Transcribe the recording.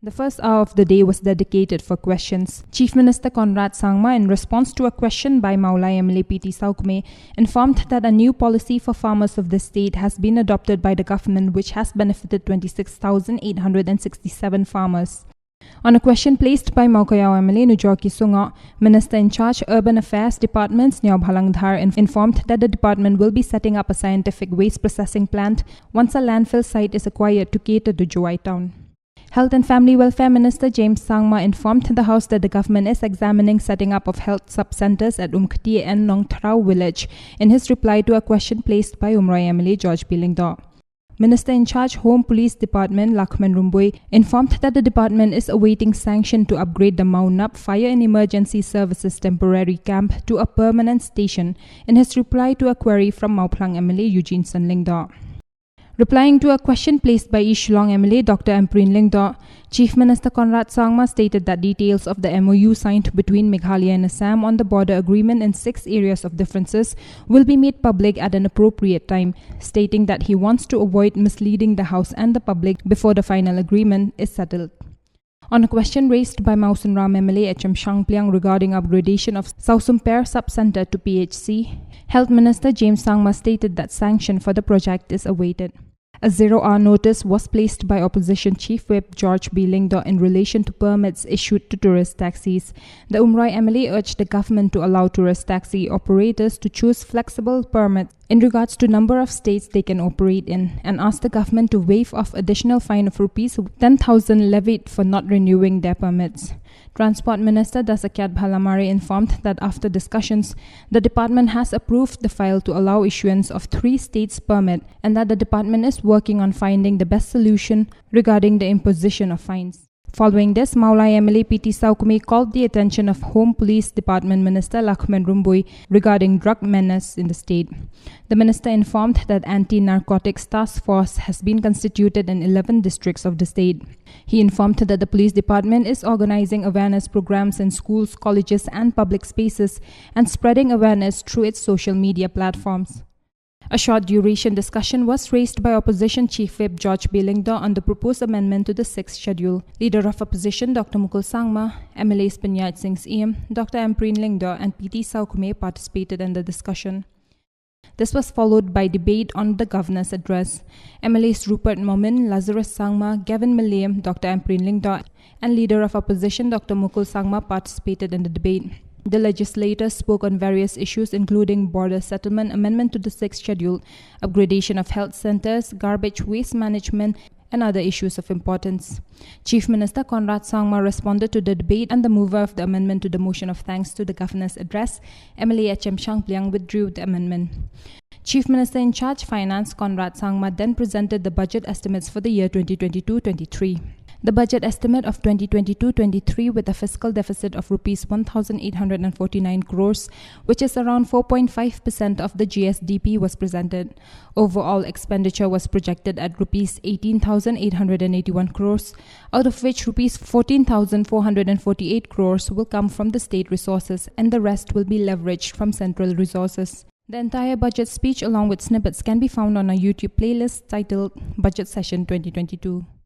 The first hour of the day was dedicated for questions. Chief Minister Conrad Sangma, in response to a question by Meghalaya Legislative Assembly, informed that a new policy for farmers of the state has been adopted by the government, which has benefited 26,867 farmers. On a question placed by Meghalaya Nujorki Sunga, Minister in charge Urban Affairs Department Nyob Halangdhar informed that the department will be setting up a scientific waste processing plant once a landfill site is acquired to cater to Jowai Town. Health and Family Welfare Minister James Sangma informed the House that the government is examining setting up of health sub-centers at Umkhati and Nongtrau village in his reply to a question placed by Umroi MLA George Bilingdo. Minister in charge Home Police Department Lakshman Rumbui informed that the department is awaiting sanction to upgrade the Maunup Fire and Emergency Services temporary camp to a permanent station in his reply to a query from Mauplang MLA Eugene Sonlingdo. Replying to a question placed by East Shillong MLA Dr. Amprin Lingdo, Chief Minister Conrad Sangma stated that details of the MOU signed between Meghalaya and Assam on the border agreement in 6 areas of differences will be made public at an appropriate time, stating that he wants to avoid misleading the House and the public before the final agreement is settled. On a question raised by Mausun Ram MLA HM Shangpliang regarding upgradation of Sausumper Sub-Center to PHC, Health Minister James Sangma stated that sanction for the project is awaited. A 0-hour notice was placed by Opposition Chief Whip George B. Lingdo in relation to permits issued to tourist taxis. The Umroi MLA urged the government to allow tourist taxi operators to choose flexible permits in regards to number of states they can operate in, and asked the government to waive off additional fine of Rs 10,000 levied for not renewing their permits. Transport Minister Dasakyat Bhalamari informed that after discussions, the department has approved the file to allow issuance of 3 states' permit and that the department is working on finding the best solution regarding the imposition of fines. Following this, Meghalaya MLA PT Saukumi called the attention of Home Police Department Minister Lakshman Rumbui regarding drug menace in the state. The minister informed that anti-narcotics task force has been constituted in 11 districts of the state. He informed that the police department is organizing awareness programs in schools, colleges and public spaces and spreading awareness through its social media platforms. A short duration discussion was raised by Opposition Chief Whip George B. Lingdo on the proposed amendment to the 6th schedule. Leader of Opposition Dr. Mukul Sangma, MLAs Panyat Singh EM, Dr. Amprin Lingdo and PT Saukume participated in the discussion. This was followed by debate on the Governor's address. MLAs Rupert Momin, Lazarus Sangma, Gavin Milliam, Dr. Amprin Lingdo and Leader of Opposition Dr. Mukul Sangma participated in the debate. The legislators spoke on various issues including border settlement, amendment to the 6th schedule, upgradation of health centers, garbage waste management, and other issues of importance. Chief Minister Conrad Sangma responded to the debate, and the mover of the amendment to the motion of thanks to the Governor's address, MLA HM Shangpliang, withdrew the amendment. Chief Minister in charge Finance Conrad Sangma then presented the budget estimates for the year 2022-23. The budget estimate of 2022-23 with a fiscal deficit of Rs 1,849 crores, which is around 4.5% of the GSDP, was presented. Overall expenditure was projected at Rs 18,881 crores, out of which Rs 14,448 crores will come from the state resources and the rest will be leveraged from central resources. The entire budget speech along with snippets can be found on our YouTube playlist titled Budget Session 2022.